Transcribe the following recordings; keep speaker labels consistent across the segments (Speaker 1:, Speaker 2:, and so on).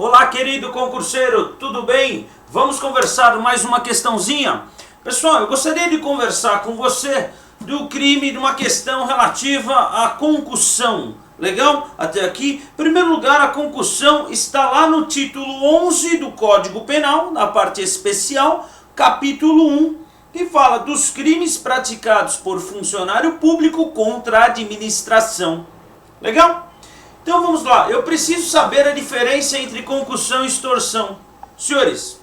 Speaker 1: Olá, querido concurseiro, tudo bem? Vamos conversar mais uma questãozinha? Pessoal, eu gostaria de conversar com você do crime, de uma questão relativa à concussão. Legal? Até aqui. Em primeiro lugar, a concussão está lá no título 11 do Código Penal, na parte especial, capítulo 1, que fala dos crimes praticados por funcionário público contra a administração. Legal? Então vamos lá, eu preciso saber a diferença entre concussão e extorsão. Senhores,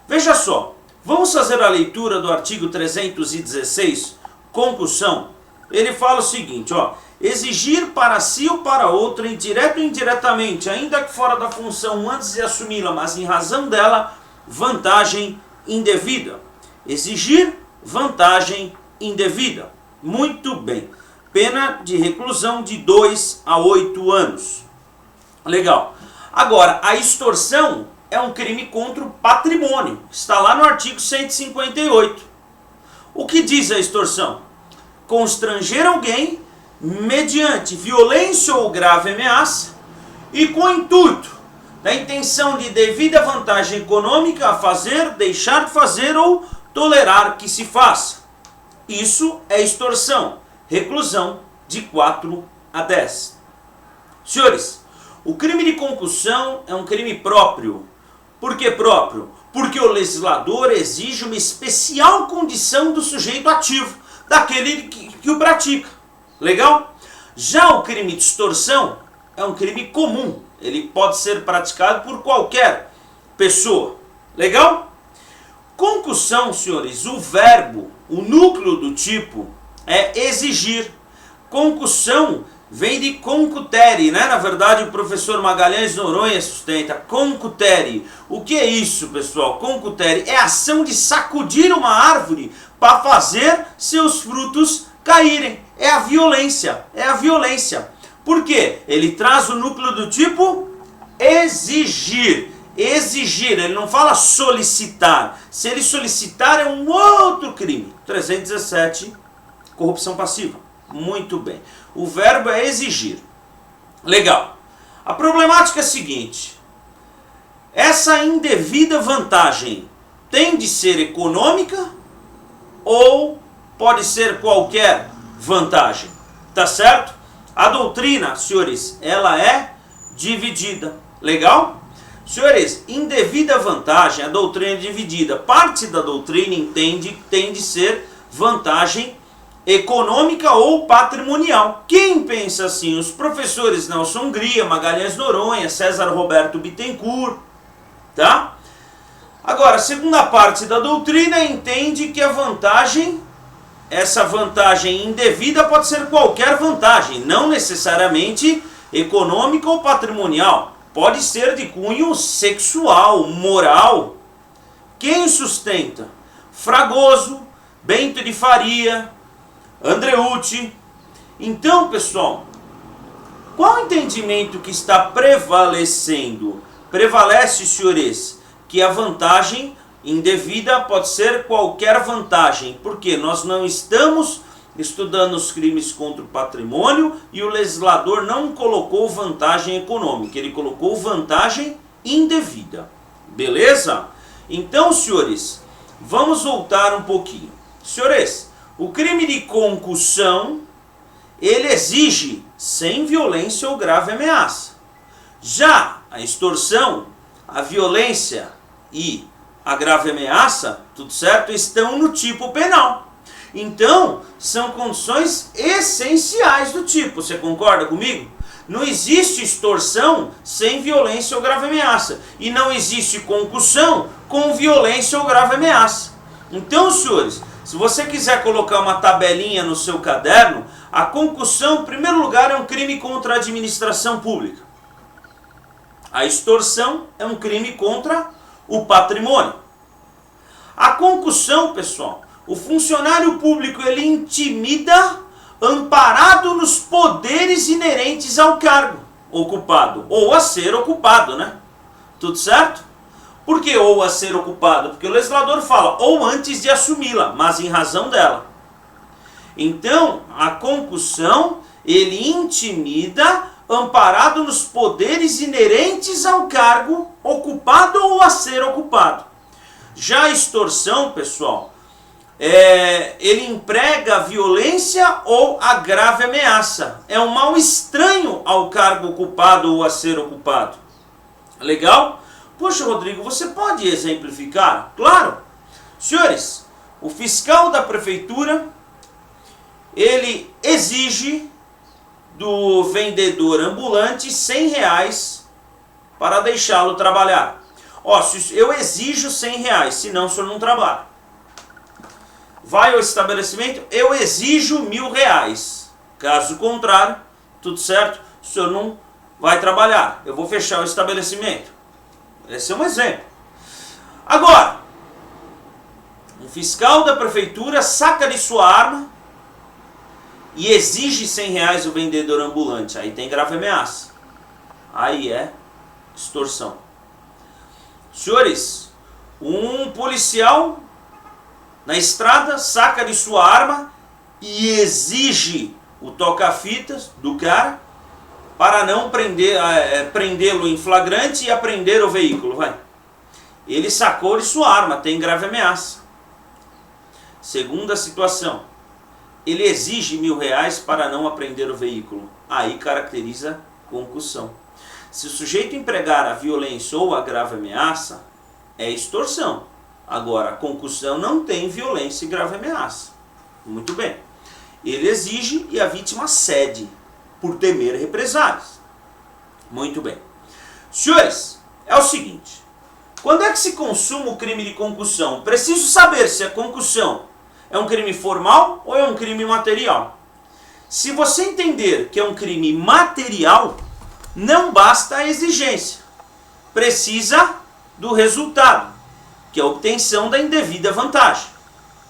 Speaker 1: veja só, vamos fazer a leitura do artigo 316, concussão. Ele fala o seguinte, ó: exigir para si ou para outro, indireto ou indiretamente, ainda que fora da função antes de assumi-la, mas em razão dela, vantagem indevida. Exigir vantagem indevida. Muito bem. Pena de reclusão de 2 a 8 anos. Legal. Agora, a extorsão é um crime contra o patrimônio. Está lá no artigo 158. O que diz a extorsão? Constranger alguém mediante violência ou grave ameaça e com o intuito da intenção de devida vantagem econômica a fazer, deixar de fazer ou tolerar que se faça. Isso é extorsão. Reclusão de 4 a 10. Senhores, o crime de concussão é um crime próprio. Por que próprio? Porque o legislador exige uma especial condição do sujeito ativo, daquele que o pratica. Legal? Já o crime de extorsão é um crime comum. Ele pode ser praticado por qualquer pessoa. Legal? Concussão, senhores, o verbo, o núcleo do tipo é exigir. Concussão vem de concutere, né? Na verdade, o professor Magalhães Noronha sustenta. Concutere. O que é isso, pessoal? Concutere é a ação de sacudir uma árvore para fazer seus frutos caírem. É a violência. É a violência. Por quê? Ele traz o núcleo do tipo exigir. Exigir, ele não fala solicitar. Se ele solicitar é um outro crime. 317, corrupção passiva. Muito bem. O verbo é exigir. Legal. A problemática é a seguinte. Essa indevida vantagem tem de ser econômica ou pode ser qualquer vantagem? Tá certo? A doutrina, senhores, ela é dividida. Legal? Senhores, indevida vantagem, a doutrina é dividida. Parte da doutrina entende que tem de ser vantagem econômica ou patrimonial. Quem pensa assim? Os professores Nelson Hungria, Magalhães Noronha, César Roberto Bittencourt, tá? Agora, a segunda parte da doutrina entende que a vantagem, essa vantagem indevida pode ser qualquer vantagem, não necessariamente econômica ou patrimonial. Pode ser de cunho sexual, moral. Quem sustenta? Fragoso, Bento de Faria, Andreucci. Então, pessoal, qual o entendimento que está prevalecendo? Prevalece, senhores, que a vantagem indevida pode ser qualquer vantagem, porque nós não estamos estudando os crimes contra o patrimônio e o legislador não colocou vantagem econômica, ele colocou vantagem indevida. Beleza? Então, senhores, vamos voltar um pouquinho. Senhores, o crime de concussão, ele exige sem violência ou grave ameaça. Já a extorsão, a violência e a grave ameaça, tudo certo, estão no tipo penal. Então, são condições essenciais do tipo. Você concorda comigo? Não existe extorsão sem violência ou grave ameaça. E não existe concussão com violência ou grave ameaça. Então, senhores, se você quiser colocar uma tabelinha no seu caderno, a concussão, em primeiro lugar, é um crime contra a administração pública. A extorsão é um crime contra o patrimônio. A concussão, pessoal, o funcionário público, ele intimida amparado nos poderes inerentes ao cargo ocupado, ou a ser ocupado, né? Tudo certo? Por que ou a ser ocupado? Porque o legislador fala ou antes de assumi-la, mas em razão dela. Então, a concussão, ele intimida amparado nos poderes inerentes ao cargo ocupado ou a ser ocupado. Já a extorsão, pessoal, ele emprega a violência ou a grave ameaça. É um mal estranho ao cargo ocupado ou a ser ocupado. Legal? Poxa, Rodrigo, você pode exemplificar? Claro. Senhores, o fiscal da prefeitura, ele exige do vendedor ambulante R$100 para deixá-lo trabalhar. Ó, eu exijo R$100, senão o senhor não trabalha. Vai ao estabelecimento, eu exijo R$1.000. Caso contrário, tudo certo, o senhor não vai trabalhar. Eu vou fechar o estabelecimento. Esse é um exemplo. Agora, um fiscal da prefeitura saca de sua arma e exige R$100 o vendedor ambulante. Aí tem grave ameaça. Aí é extorsão. Senhores, um policial na estrada saca de sua arma e exige o toca-fitas do cara para não prendê-lo em flagrante e apreender o veículo. Vai. Ele sacou de sua arma, tem grave ameaça. Segunda situação, ele exige R$1.000 para não apreender o veículo. Aí caracteriza concussão. Se o sujeito empregar a violência ou a grave ameaça, é extorsão. Agora, a concussão não tem violência e grave ameaça. Muito bem. Ele exige e a vítima cede por temer represálias. Muito bem. Senhores, é o seguinte. Quando é que se consuma o crime de concussão? Preciso saber se a concussão é um crime formal ou é um crime material. Se você entender que é um crime material, não basta a exigência. Precisa do resultado, que é a obtenção da indevida vantagem.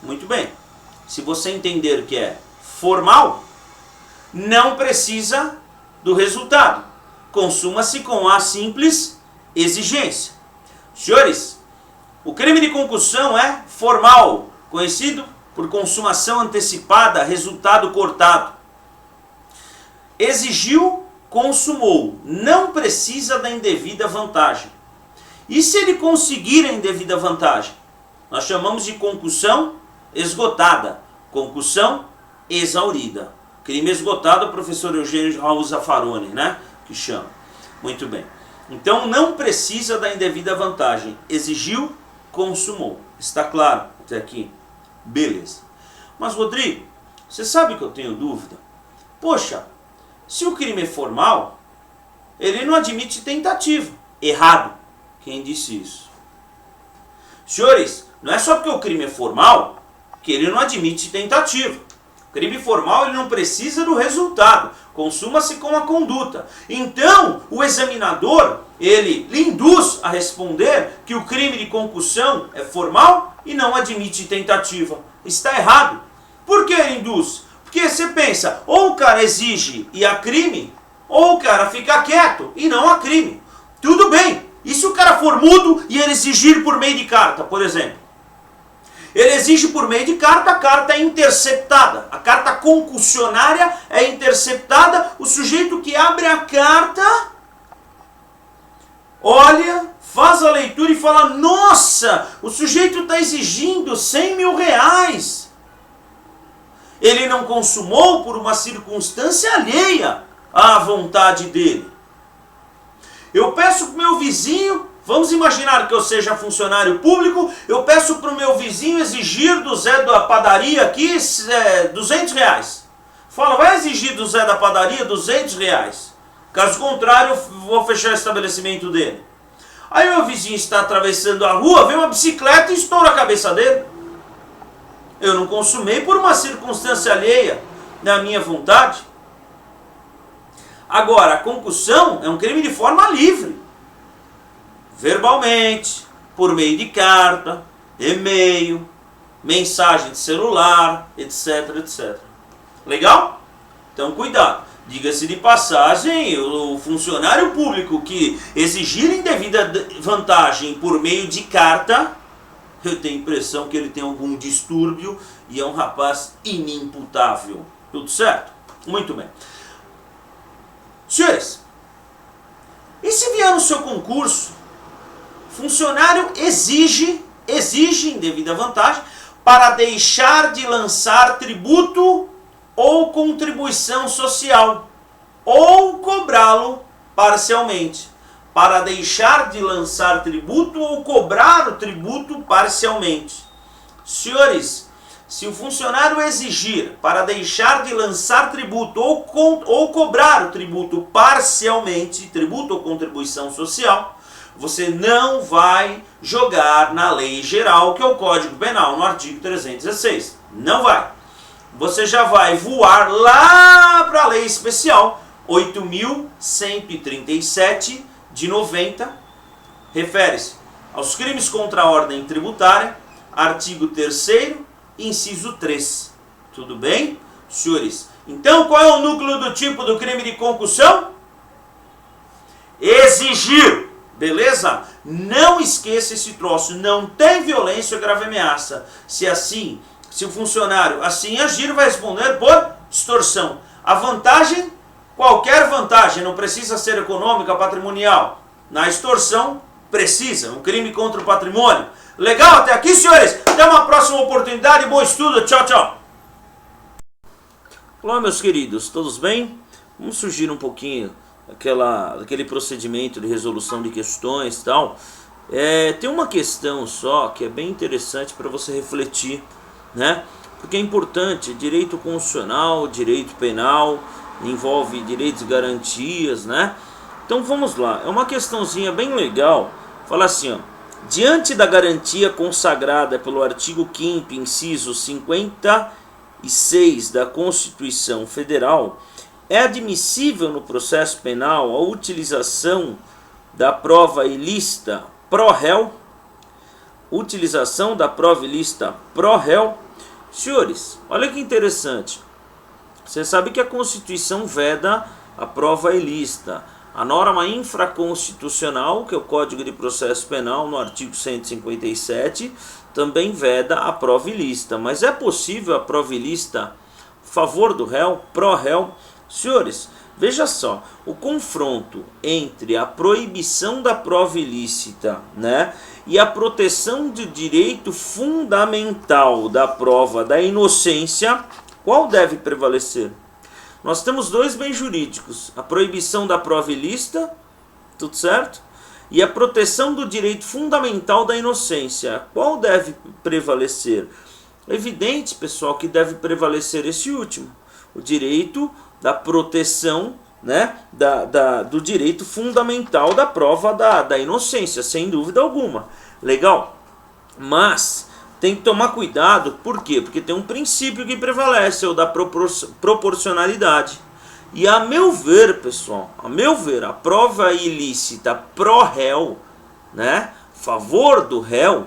Speaker 1: Muito bem. Se você entender que é formal, não precisa do resultado. Consuma-se com a simples exigência. Senhores, o crime de concussão é formal, conhecido por consumação antecipada, resultado cortado. Exigiu, consumou, não precisa da indevida vantagem. E se ele conseguir a indevida vantagem? Nós chamamos de concussão esgotada, concussão exaurida. Crime esgotado, o professor Eugênio Raul Zaffaroni, né? Que chama. Muito bem. Então não precisa da indevida vantagem. Exigiu, consumou. Está claro até aqui? Beleza. Mas Rodrigo, você sabe que eu tenho dúvida? Poxa, se o crime é formal, ele não admite tentativa. Errado. Quem disse isso? Senhores, não é só porque o crime é formal que ele não admite tentativa. Crime formal, ele não precisa do resultado. Consuma-se com a conduta. Então, o examinador, ele lhe induz a responder que o crime de concussão é formal e não admite tentativa. Está errado. Por que ele induz? Porque você pensa, ou o cara exige e há crime, ou o cara fica quieto e não há crime. Tudo bem. E se o cara for mudo e ele exigir por meio de carta, por exemplo? Ele exige por meio de carta, a carta é interceptada. A carta concussionária é interceptada. O sujeito que abre a carta, olha, faz a leitura e fala, nossa, o sujeito está exigindo R$100.000. Ele não consumou por uma circunstância alheia à vontade dele. Eu peço para o meu vizinho, vamos imaginar que eu seja funcionário público, eu peço para o meu vizinho exigir do Zé da padaria aqui R$200. Fala, vai exigir do Zé da padaria R$200. Caso contrário, eu vou fechar o estabelecimento dele. Aí meu vizinho está atravessando a rua, vem uma bicicleta e estoura a cabeça dele. Eu não consumei por uma circunstância alheia da minha vontade. Agora, a concussão é um crime de forma livre. Verbalmente, por meio de carta, e-mail, mensagem de celular, etc, etc. Legal? Então, cuidado. Diga-se de passagem, o funcionário público que exigir indevida vantagem por meio de carta, eu tenho a impressão que ele tem algum distúrbio e é um rapaz inimputável. Tudo certo? Muito bem. Senhores, e se vier no seu concurso, funcionário exige em devida vantagem para deixar de lançar tributo ou contribuição social, ou cobrá-lo parcialmente. Para deixar de lançar tributo ou cobrar o tributo parcialmente. Senhores, se o funcionário exigir para deixar de lançar tributo ou cobrar o tributo parcialmente, tributo ou contribuição social, você não vai jogar na lei geral, que é o Código Penal, no artigo 316. Não vai. Você já vai voar lá para a lei especial 8.137 de 90, refere-se aos crimes contra a ordem tributária, artigo 3º, inciso 3. Tudo bem, senhores? Então, qual é o núcleo do tipo do crime de concussão? Exigir, beleza? Não esqueça esse troço, não tem violência ou grave ameaça. Se o funcionário assim agir, vai responder por extorsão. A vantagem, qualquer vantagem, não precisa ser econômica, patrimonial. Na extorsão, precisa, um crime contra o patrimônio. Legal até aqui, senhores? Até uma próxima oportunidade, bom estudo, tchau, tchau. Olá, meus queridos, todos bem? Vamos surgir um pouquinho daquele procedimento de resolução de questões e tal. Tem uma questão só que é bem interessante para você refletir, né? Porque é importante, direito constitucional, direito penal, envolve direitos e garantias, né? Então vamos lá, é uma questãozinha bem legal, fala assim, ó, diante da garantia consagrada pelo artigo 5º, inciso 56 da Constituição Federal, é admissível no processo penal a utilização da prova ilícita pró-réu? Utilização da prova ilícita pró-réu? Senhores, olha que interessante. Você sabe que a Constituição veda a prova ilícita. A norma infraconstitucional, que é o Código de Processo Penal, no artigo 157, também veda a prova ilícita. Mas é possível a prova ilícita a favor do réu, pró-réu? Senhores, veja só, o confronto entre a proibição da prova ilícita, né, e a proteção do direito fundamental da prova da inocência, qual deve prevalecer? Nós temos dois bens jurídicos, a proibição da prova ilícita, tudo certo? E a proteção do direito fundamental da inocência, qual deve prevalecer? É evidente, pessoal, que deve prevalecer esse último, o direito da proteção, né, do direito fundamental da prova da inocência, sem dúvida alguma. Legal? Mas tem que tomar cuidado, por quê? Porque tem um princípio que prevalece, é o da proporcionalidade. E a meu ver, pessoal, a prova ilícita pró-réu, né, favor do réu,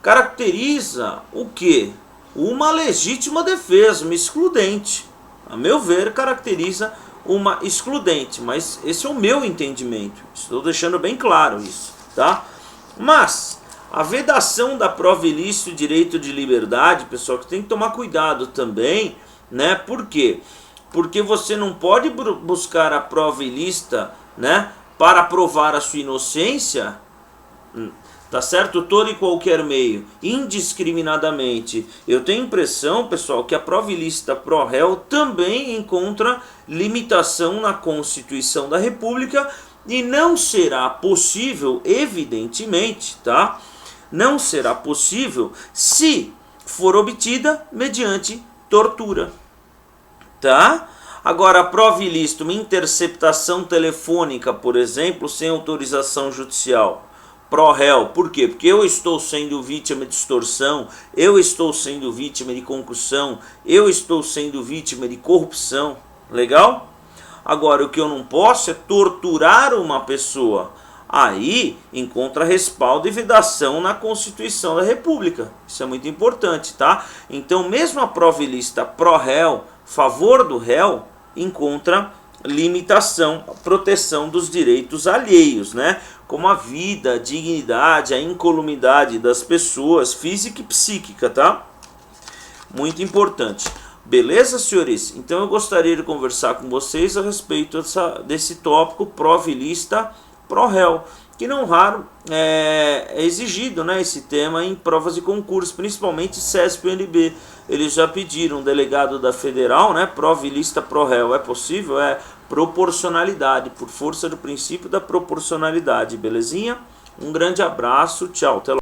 Speaker 1: caracteriza o quê? Uma legítima defesa, uma excludente. A meu ver, caracteriza uma excludente, mas esse é o meu entendimento. Estou deixando bem claro isso, tá? Mas a vedação da prova ilícita e direito de liberdade, pessoal, que tem que tomar cuidado também, né? Por quê? Porque você não pode buscar a prova ilícita, né, para provar a sua inocência, tá certo? Todo e qualquer meio, indiscriminadamente. Eu tenho a impressão, pessoal, que a prova ilícita pró-réu também encontra limitação na Constituição da República e não será possível, evidentemente, tá? Não será possível se for obtida mediante tortura, tá? Agora, a prova ilícita, uma interceptação telefônica, por exemplo, sem autorização judicial, pró-réu. Por quê? Porque eu estou sendo vítima de extorsão, eu estou sendo vítima de concussão, eu estou sendo vítima de corrupção. Legal? Agora, o que eu não posso é torturar uma pessoa. Aí encontra respaldo e vedação na Constituição da República. Isso é muito importante, tá? Então, mesmo a prova ilícita pró-réu, favor do réu, encontra limitação, proteção dos direitos alheios, né? Como a vida, a dignidade, a incolumidade das pessoas, física e psíquica, tá? Muito importante. Beleza, senhores? Então eu gostaria de conversar com vocês a respeito desse tópico prova e lista pró-réu, que não raro é exigido, né, esse tema em provas de concurso, principalmente CESP e UNB. Eles já pediram, delegado da Federal, né, prova e lista pró-réu. É possível? É proporcionalidade, por força do princípio da proporcionalidade, belezinha? Um grande abraço, tchau, até logo.